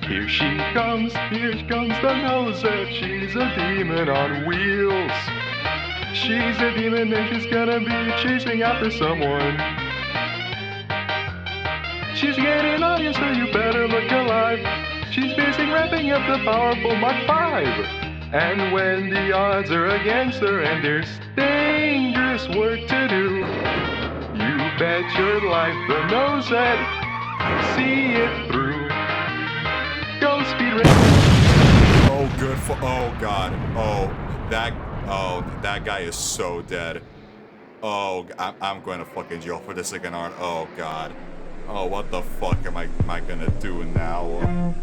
Here she comes the nosette. She's a demon on wheels. She's a demon and she's gonna be chasing after someone. She's getting on you, so you better look alive. She's busy wrapping up the powerful Mach 5. And when the odds are against her and there's dangerous work to do, you bet your life the nosette see it through. Go speed race. Oh, good for. Oh God. That guy is so dead. Oh, I'm going to fucking jail for this again, Art. Oh God. Oh, what the fuck am I gonna do now?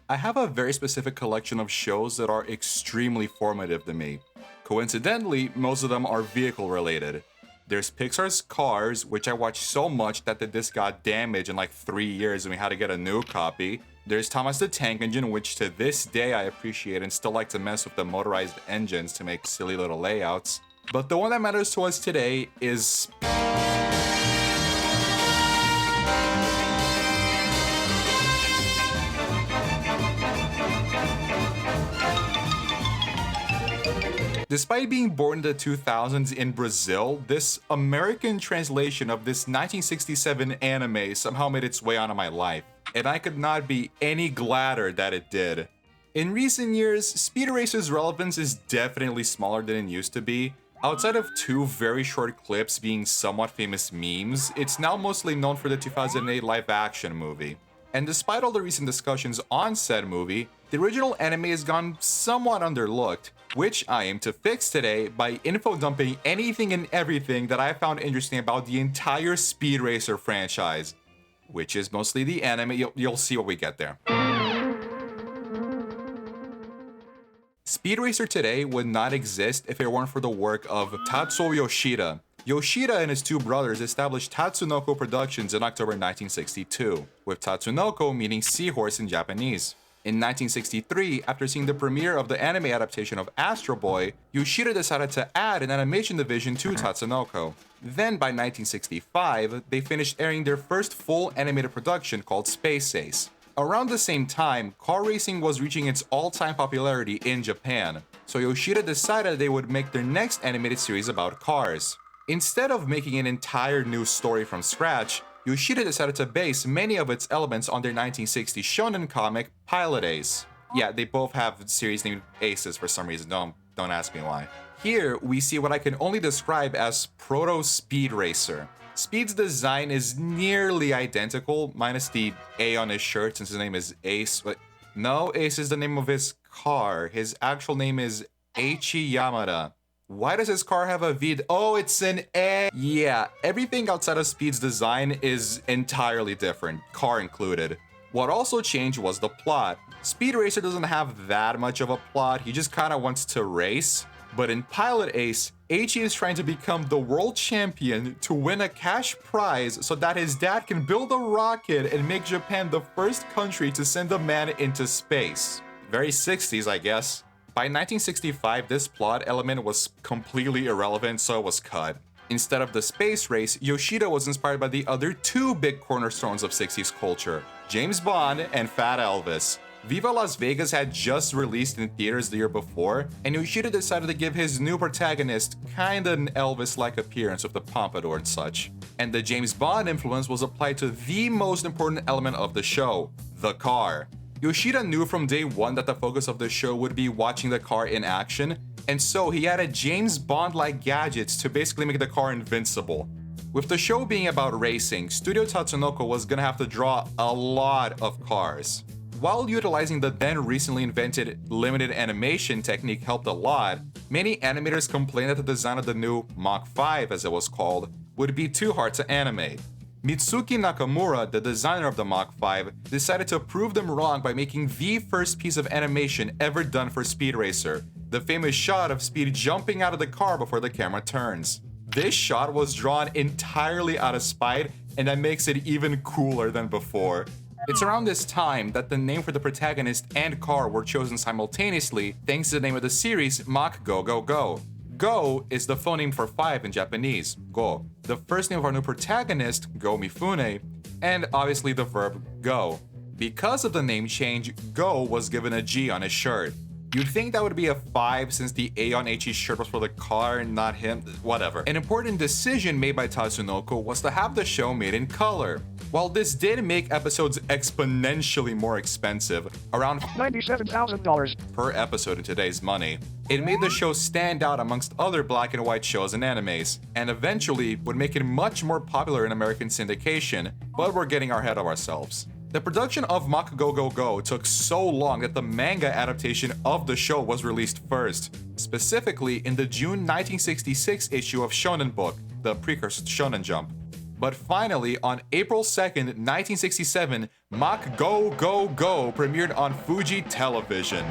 I have a very specific collection of shows that are extremely formative to me. Coincidentally, most of them are vehicle related. There's Pixar's Cars, which I watched so much that the disc got damaged in like 3 years and we had to get a new copy. There's Thomas the Tank Engine, which to this day I appreciate and still like to mess with the motorized engines to make silly little layouts. But the one that matters to us today is... Despite being born in the 2000s in Brazil, this American translation of this 1967 anime somehow made its way onto my life, and I could not be any gladder that it did. In recent years, Speed Racer's relevance is definitely smaller than it used to be. Outside of 2 very short clips being somewhat famous memes, it's now mostly known for the 2008 live-action movie. And despite all the recent discussions on said movie, the original anime has gone somewhat underlooked, which I aim to fix today by info-dumping anything and everything that I found interesting about the entire Speed Racer franchise, which is mostly the anime. You'll see when we get there. Speed Racer today would not exist if it weren't for the work of Tatsuo Yoshida. Yoshida and his 2 brothers established Tatsunoko Productions in October 1962, with Tatsunoko meaning seahorse in Japanese. In 1963, after seeing the premiere of the anime adaptation of Astro Boy, Yoshida decided to add an animation division to Tatsunoko. Then by 1965, they finished airing their first full animated production called Space Ace. Around the same time, car racing was reaching its all-time popularity in Japan, so Yoshida decided they would make their next animated series about cars. Instead of making an entire new story from scratch, Yoshida decided to base many of its elements on their 1960 shonen comic, Pilot Ace. Yeah, they both have series named Aces for some reason, don't ask me why. Here, we see what I can only describe as Proto-Speed Racer. Speed's design is nearly identical, minus the A on his shirt since his name is Ace. But no, Ace is the name of his car. His actual name is Eiichi Yamada. Why does his car have a V? Oh, it's an A. Yeah, everything outside of Speed's design is entirely different, car included. What also changed was the plot. Speed Racer doesn't have that much of a plot, he just kinda wants to race. But in Pilot Ace, Eiichi is trying to become the world champion to win a cash prize so that his dad can build a rocket and make Japan the first country to send a man into space. Very 60s, I guess. By 1965, this plot element was completely irrelevant, so it was cut. Instead of the space race, Yoshida was inspired by the other 2 big cornerstones of 60s culture, James Bond and Fat Elvis. Viva Las Vegas had just released in theaters the year before, and Yoshida decided to give his new protagonist kinda an Elvis-like appearance with the pompadour and such. And the James Bond influence was applied to the most important element of the show, the car. Yoshida knew from day one that the focus of the show would be watching the car in action, and so he added James Bond-like gadgets to basically make the car invincible. With the show being about racing, Studio Tatsunoko was gonna have to draw a lot of cars. While utilizing the then recently invented limited animation technique helped a lot, many animators complained that the design of the new Mach 5, as it was called, would be too hard to animate. Mitsuki Nakamura, the designer of the Mach 5, decided to prove them wrong by making the first piece of animation ever done for Speed Racer, the famous shot of Speed jumping out of the car before the camera turns. This shot was drawn entirely out of spite, and that makes it even cooler than before. It's around this time that the name for the protagonist and car were chosen simultaneously thanks to the name of the series, Mach Go Go Go. Go is the phoneme for 5 in Japanese, go, the first name of our new protagonist, Go Mifune, and obviously the verb go. Because of the name change, Go was given a G on his shirt. You'd think that would be a 5 since the A on H's shirt was for the car, not him, whatever. An important decision made by Tatsunoko was to have the show made in color. While this did make episodes exponentially more expensive, around $97,000 per episode in today's money, it made the show stand out amongst other black and white shows and animes, and eventually would make it much more popular in American syndication, but we're getting ahead of ourselves. The production of Mach Go Go Go took so long that the manga adaptation of the show was released first, specifically in the June 1966 issue of Shonen Book, the precursor to Shonen Jump. But finally, on April 2nd, 1967, Mach Go Go Go premiered on Fuji Television.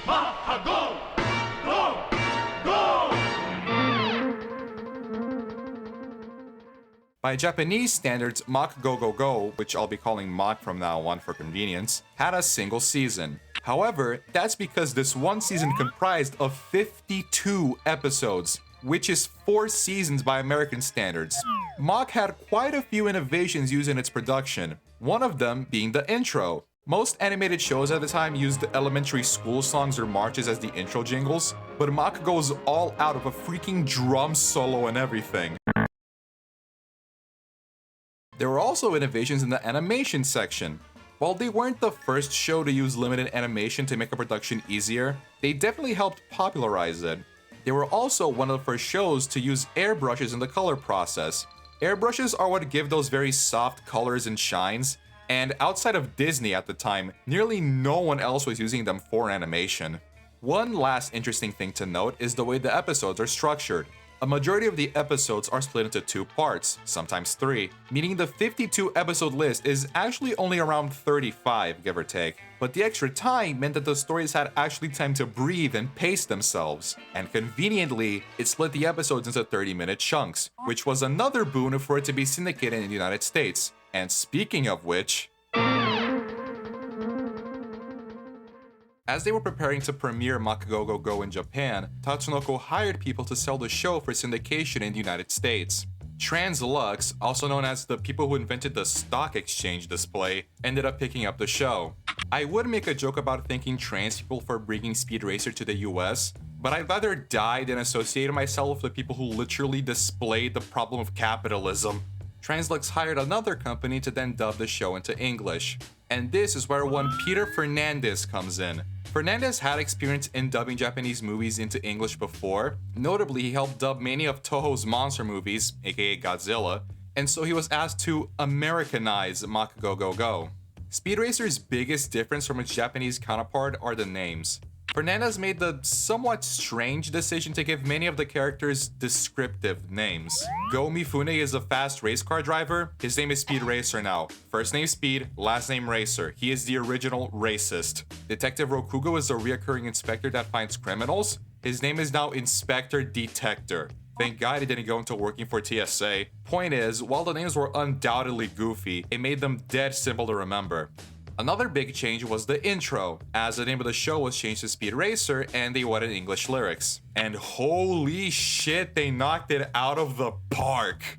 Mach Go Go Go! By Japanese standards, Mach Go Go Go, which I'll be calling Mach from now on for convenience, had a single season. However, that's because this one season comprised of 52 episodes, which is 4 seasons by American standards. Mach had quite a few innovations used in its production, one of them being the intro. Most animated shows at the time used elementary school songs or marches as the intro jingles, but Mach goes all out with a freaking drum solo and everything. There were also innovations in the animation section. While they weren't the first show to use limited animation to make a production easier, they definitely helped popularize it. They were also one of the first shows to use airbrushes in the color process. Airbrushes are what give those very soft colors and shines, and outside of Disney at the time, nearly no one else was using them for animation. One last interesting thing to note is the way the episodes are structured. A majority of the episodes are split into 2 parts, sometimes 3, meaning the 52 episode list is actually only around 35, give or take. But the extra time meant that the stories had actually time to breathe and pace themselves. And conveniently, it split the episodes into 30-minute chunks, which was another boon for it to be syndicated in the United States. And speaking of which, as they were preparing to premiere Mach Go Go Go in Japan, Tatsunoko hired people to sell the show for syndication in the United States. Translux, also known as the people who invented the stock exchange display, ended up picking up the show. I would make a joke about thanking trans people for bringing Speed Racer to the US, but I'd rather die than associate myself with the people who literally displayed the problem of capitalism. Translux hired another company to then dub the show into English. And this is where one Peter Fernandez comes in. Fernandez had experience in dubbing Japanese movies into English before. Notably, he helped dub many of Toho's monster movies, aka Godzilla, and so he was asked to Americanize Mach Go Go Go. Speed Racer's biggest difference from its Japanese counterpart are the names. Fernandez made the somewhat strange decision to give many of the characters descriptive names. Go Mifune is a fast race car driver. His name is Speed Racer now. First name Speed, last name Racer. He is the original racist. Detective Rokugo is a reoccurring inspector that finds criminals. His name is now Inspector Detector. Thank God he didn't go into working for TSA. Point is, while the names were undoubtedly goofy, it made them dead simple to remember. Another big change was the intro, as the name of the show was changed to Speed Racer and they wanted English lyrics. And holy shit, they knocked it out of the park!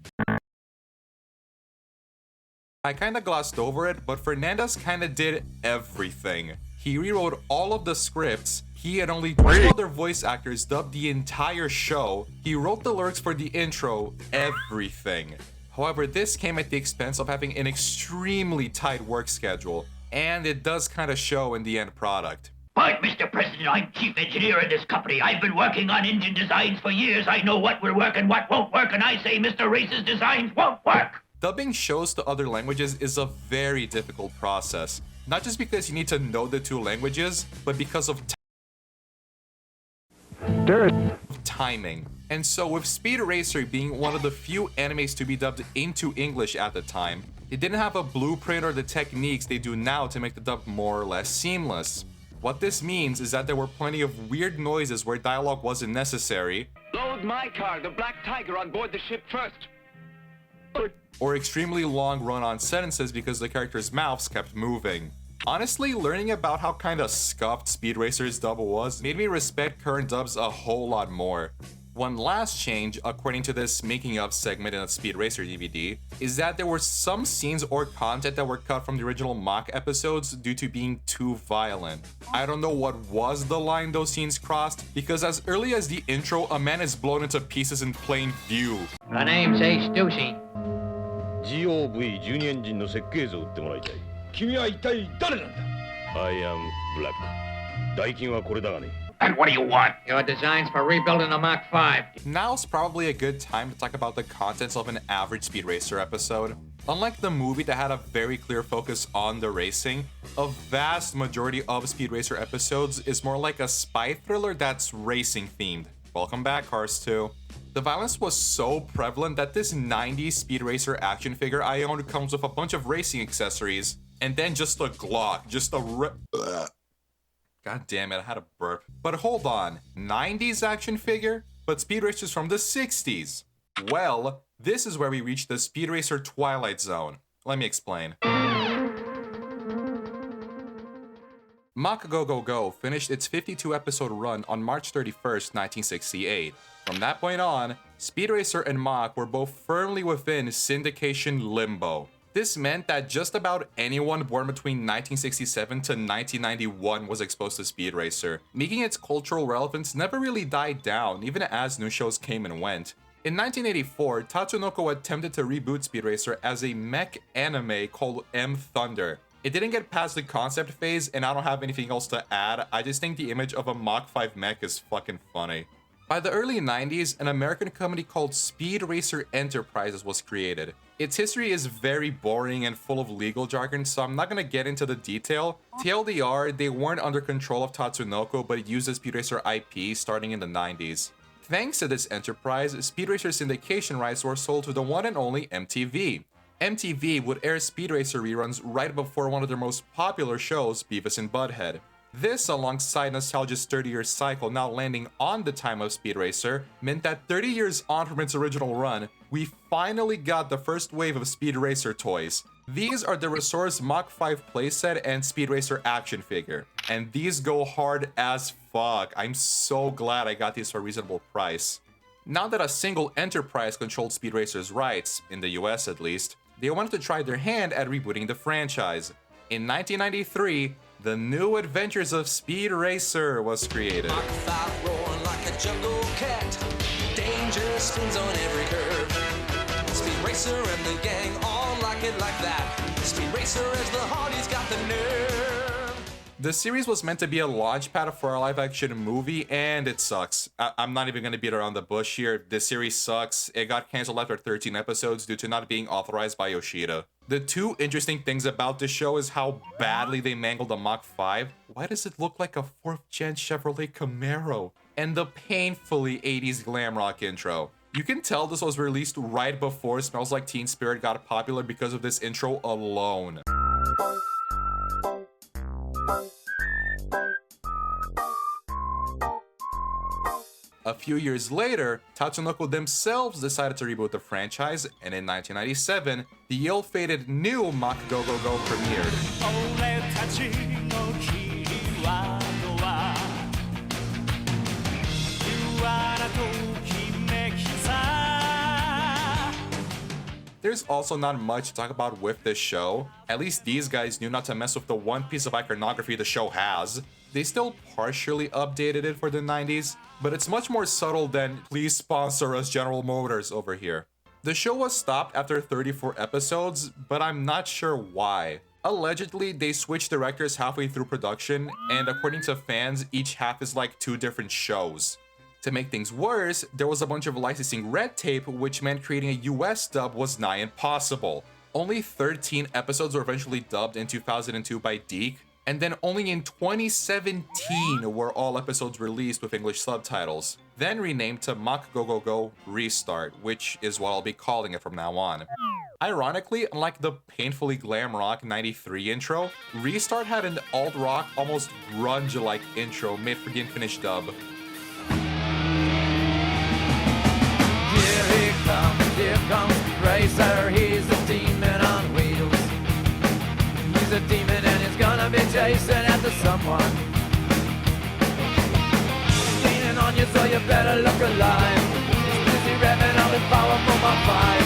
I kinda glossed over it, but Fernandez kinda did everything. He rewrote all of the scripts, he and only 2 other voice actors dubbed the entire show, he wrote the lyrics for the intro, everything. However, this came at the expense of having an extremely tight work schedule, and it does kind of show in the end product. But, Mr. President, I'm chief engineer in this company. I've been working on engine designs for years. I know what will work and what won't work, and I say Mr. Race's designs won't work. Dubbing shows to other languages is a very difficult process. Not just because you need to know the 2 languages, but because of timing. And so with Speed Racer being one of the few animes to be dubbed into English at the time, it didn't have a blueprint or the techniques they do now to make the dub more or less seamless. What this means is that there were plenty of weird noises where dialogue wasn't necessary, Load my car, the Black Tiger, on board the ship first. or extremely long run-on sentences because the characters' mouths kept moving. Honestly, learning about how kinda scuffed Speed Racer's dub was made me respect current dubs a whole lot more. One last change, according to this making of segment in a Speed Racer DVD, is that there were some scenes or content that were cut from the original Mach episodes due to being too violent. I don't know what was the line those scenes crossed, because as early as the intro, a man is blown into pieces in plain view. My name's Ace Doocy. GOV12 エンジンの設計図を売ってもらいたい。君は一体誰なんだ？ I am Black。代金はこれだがね。 And what do you want? Your designs for rebuilding the Mach 5. Now's probably a good time to talk about the contents of an average Speed Racer episode. Unlike the movie that had a very clear focus on the racing, a vast majority of Speed Racer episodes is more like a spy thriller that's racing themed. Welcome back, Cars 2. The violence was so prevalent that this 90s Speed Racer action figure I owned comes with a bunch of racing accessories, and then just a Glock, God damn it, I had a burp. But hold on, 90s action figure? But Speed Racer's from the 60s. Well, this is where we reach the Speed Racer Twilight Zone. Let me explain. Mach Go Go Go finished its 52-episode run on March 31st, 1968. From that point on, Speed Racer and Mach were both firmly within Syndication Limbo. This meant that just about anyone born between 1967 to 1991 was exposed to Speed Racer, making its cultural relevance never really died down, even as new shows came and went. In 1984, Tatsunoko attempted to reboot Speed Racer as a mech anime called M Thunder. It didn't get past the concept phase, and I don't have anything else to add. I just think the image of a Mach 5 mech is fucking funny. By the early 90s, an American company called Speed Racer Enterprises was created. Its history is very boring and full of legal jargon, so I'm not gonna get into the detail. TLDR, they weren't under control of Tatsunoko, but used the Speed Racer IP starting in the 90s. Thanks to this enterprise, Speed Racer syndication rights were sold to the one and only MTV. MTV would air Speed Racer reruns right before one of their most popular shows, Beavis and Butthead. This, alongside nostalgia's 30-year cycle now landing on the time of Speed Racer, meant that 30 years on from its original run, we finally got the first wave of Speed Racer toys. These are the Resource Mach 5 playset and Speed Racer action figure. And these go hard as fuck. I'm so glad I got these for a reasonable price. Now that a single enterprise controlled Speed Racer's rights, in the US at least, they wanted to try their hand at rebooting the franchise. In 1993, The New Adventures of Speed Racer was created. Mach 5 roaring like a jungle cat. Danger spins on every curve. Speed Racer and the gang all like it like that. Speed Racer as the hardy's got the nerve. The series was meant to be a launchpad for a live-action movie, and it sucks. I'm not even gonna beat around the bush here. This series sucks. It got canceled after 13 episodes due to not being authorized by Yoshida. The two interesting things about this show is how badly they mangled the Mach 5. Why does it look like a 4th-gen Chevrolet Camaro? And the painfully 80s glam rock intro. You can tell this was released right before Smells Like Teen Spirit got popular because of this intro alone. A few years later, Tatsunoko themselves decided to reboot the franchise, and in 1997, the ill-fated new Mach Go Go Go premiered. There's also not much to talk about with this show. At least these guys knew not to mess with the one piece of iconography the show has. They still partially updated it for the 90s, but it's much more subtle than "please sponsor us General Motors" over here. The show was stopped after 34 episodes, but I'm not sure why. Allegedly, they switched directors halfway through production, and according to fans, each half is like 2 different shows. To make things worse, there was a bunch of licensing red tape, which meant creating a US dub was nigh impossible. Only 13 episodes were eventually dubbed in 2002 by Deke, and then only in 2017 were all episodes released with English subtitles, then renamed to Mach Go Go Go Restart, which is what I'll be calling it from now on. Ironically, unlike the painfully glam rock 93 intro, Restart had an alt-rock, almost grunge-like intro made for the unfinished dub. Here comes Racer, he's a demon on wheels. He's a demon and it's gonna be chasing after someone. Leaning on you, so you better look alive. He's busy revving up his powerful Mach 5.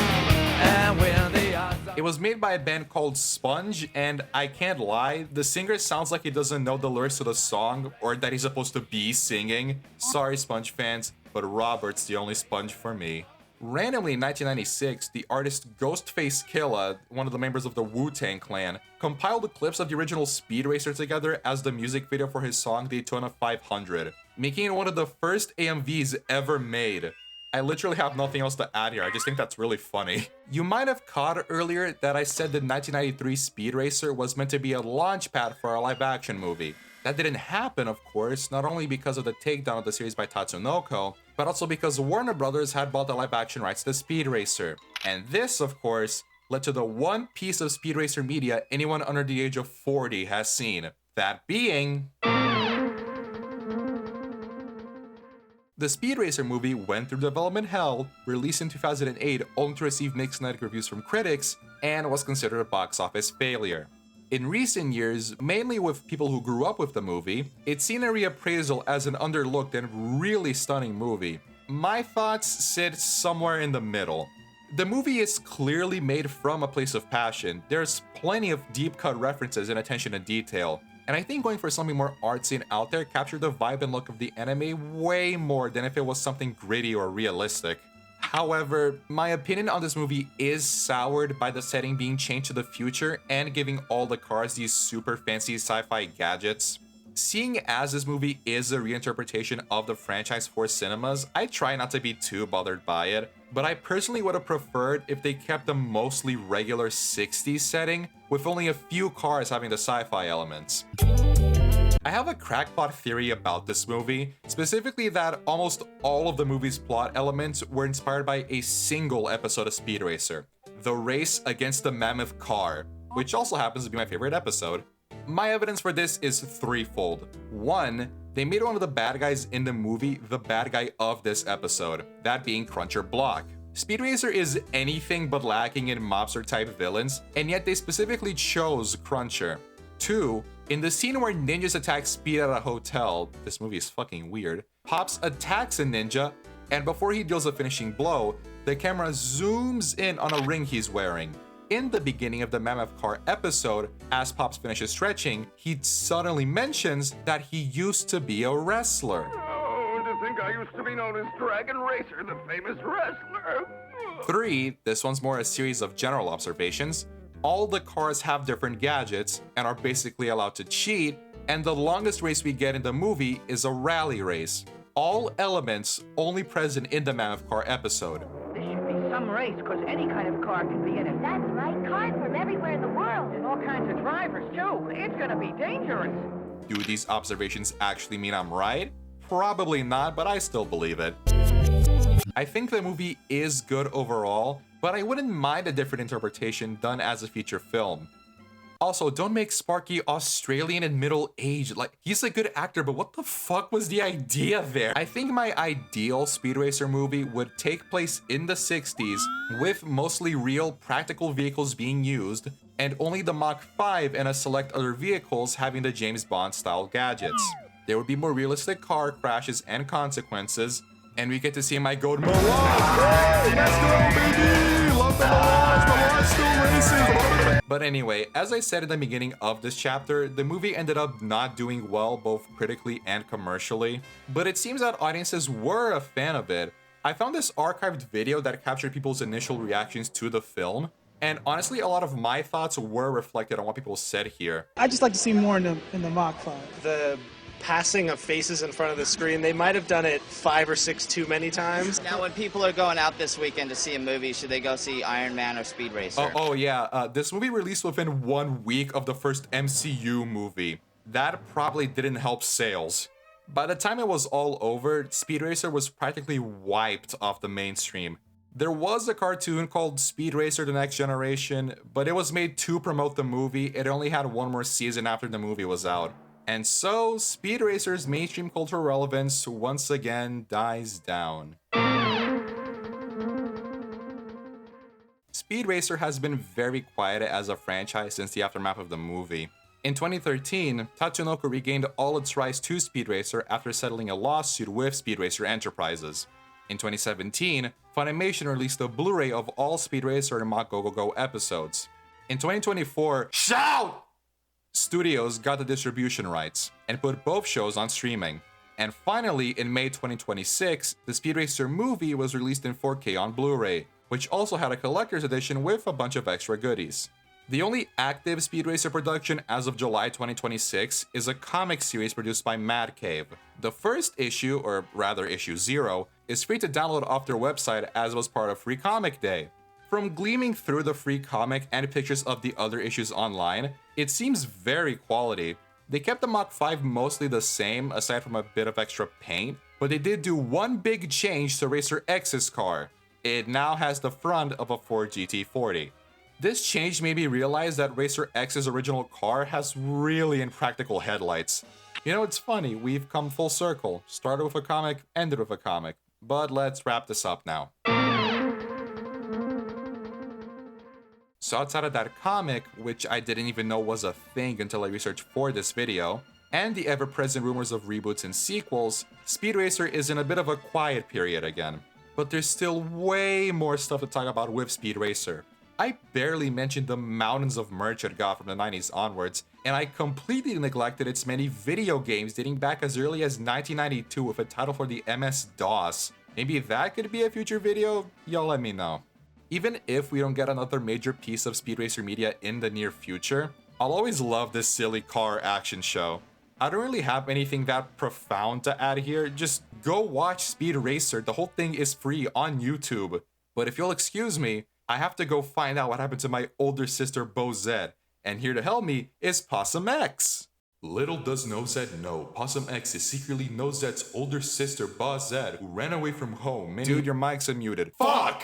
And when the odds are... It was made by a band called Sponge, and I can't lie, the singer sounds like he doesn't know the lyrics to the song or that he's supposed to be singing. Sorry, Sponge fans, but Robert's the only Sponge for me. Randomly in 1996, the artist Ghostface Killah, one of the members of the Wu-Tang Clan, compiled the clips of the original Speed Racer together as the music video for his song Daytona 500, making it one of the first AMVs ever made. I literally have nothing else to add here, I just think that's really funny. You might have caught earlier that I said the 1993 Speed Racer was meant to be a launchpad for a live-action movie. That didn't happen, of course, not only because of the takedown of the series by Tatsunoko, but also because Warner Brothers had bought the live-action rights to Speed Racer. And this, of course, led to the one piece of Speed Racer media anyone under the age of 40 has seen. That being... The Speed Racer movie went through development hell, released in 2008 only to receive mixed reviews from critics, and was considered a box office failure. In recent years, mainly with people who grew up with the movie, it's seen a reappraisal as an underlooked and really stunning movie. My thoughts sit somewhere in the middle. The movie is clearly made from a place of passion. There's plenty of deep-cut references and attention to detail, and I think going for something more artsy and out there captured the vibe and look of the anime way more than if it was something gritty or realistic. However, my opinion on this movie is soured by the setting being changed to the future and giving all the cars these super fancy sci-fi gadgets. Seeing as this movie is a reinterpretation of the franchise for cinemas, I try not to be too bothered by it, but I personally would have preferred if they kept a mostly regular 60s setting, with only a few cars having the sci-fi elements. I have a crackpot theory about this movie, specifically that almost all of the movie's plot elements were inspired by a single episode of Speed Racer, the race against the mammoth car, which also happens to be my favorite episode. My evidence for this is threefold. One, they made one of the bad guys in the movie the bad guy of this episode, that being Cruncher Block. Speed Racer is anything but lacking in mobster-type villains, and yet they specifically chose Cruncher. Two, in the scene where ninjas attack Speed at a hotel, this movie is fucking weird, Pops attacks a ninja, and before he deals a finishing blow, the camera zooms in on a ring he's wearing. In the beginning of the Mammoth Car episode, as Pops finishes stretching, he suddenly mentions that he used to be a wrestler. Oh, to think I used to be known as Dragon Racer, the famous wrestler. 3, this one's more a series of general observations. All the cars have different gadgets and are basically allowed to cheat, and the longest race we get in the movie is a rally race. All elements only present in the Mammoth Car episode. This should be some race, because any kind of car can be in it. That's right, cars from everywhere in the world. And all kinds of drivers, too. It's gonna be dangerous. Do these observations actually mean I'm right? Probably not, but I still believe it. I think the movie is good overall, but I wouldn't mind a different interpretation done as a feature film. Also, don't make Sparky Australian and middle-aged. Like, he's a good actor, but what the fuck was the idea there? I think my ideal Speed Racer movie would take place in the 60s, with mostly real practical vehicles being used, and only the Mach 5 and a select other vehicles having the James Bond-style gadgets. There would be more realistic car crashes and consequences, and we get to see my goat Mirage! Let's go, baby! Love the Mirage! Mirage still races! But anyway, as I said in the beginning of this chapter, the movie ended up not doing well both critically and commercially. But it seems that audiences were a fan of it. I found this archived video that captured people's initial reactions to the film, and honestly, a lot of my thoughts were reflected on what people said here. I'd just like to see more in the Mach 5. The passing of faces in front of the screen, they might have done it 5 or 6 too many times. Now, when people are going out this weekend to see a movie, should they go see Iron Man or Speed Racer? Oh yeah, this movie released within 1 week of the first MCU movie. That probably didn't help sales. By the time it was all over, Speed Racer was practically wiped off the mainstream. There was a cartoon called Speed Racer The Next Generation, but it was made to promote the movie. It only had 1 more season after the movie was out. And so, Speed Racer's mainstream cultural relevance once again dies down. Speed Racer has been very quiet as a franchise since the aftermath of the movie. In 2013, Tatsunoko regained all its rights to Speed Racer after settling a lawsuit with Speed Racer Enterprises. In 2017, Funimation released a Blu-ray of all Speed Racer and Mach Go Go Go episodes. In 2024, shout! Studios got the distribution rights and put both shows on streaming. And finally, in May 2026, the Speed Racer movie was released in 4K on Blu-ray, which also had a collector's edition with a bunch of extra goodies. The only active Speed Racer production as of July 2026 is a comic series produced by Mad Cave. The first issue, or rather issue 0, is free to download off their website as was part of Free Comic Day. From gleaming through the free comic and pictures of the other issues online, it seems very quality. They kept the Mach 5 mostly the same aside from a bit of extra paint, but they did do one big change to Racer X's car. It now has the front of a Ford GT40. This change made me realize that Racer X's original car has really impractical headlights. You know, it's funny, we've come full circle. Started with a comic, ended with a comic. But let's wrap this up now. So outside of that comic, which I didn't even know was a thing until I researched for this video, and the ever-present rumors of reboots and sequels, Speed Racer is in a bit of a quiet period again. But there's still way more stuff to talk about with Speed Racer. I barely mentioned the mountains of merch it got from the 90s onwards, and I completely neglected its many video games dating back as early as 1992 with a title for the MS-DOS. Maybe that could be a future video? Y'all let me know. Even if we don't get another major piece of Speed Racer media in the near future, I'll always love this silly car action show. I don't really have anything that profound to add here, just go watch Speed Racer, the whole thing is free on YouTube. But if you'll excuse me, I have to go find out what happened to my older sister Bozette, and here to help me is Possum X. Little does Nosette know, Possum X is secretly Nosette's older sister Bozette, who ran away from home. Dude, your mic's unmuted. Fuck!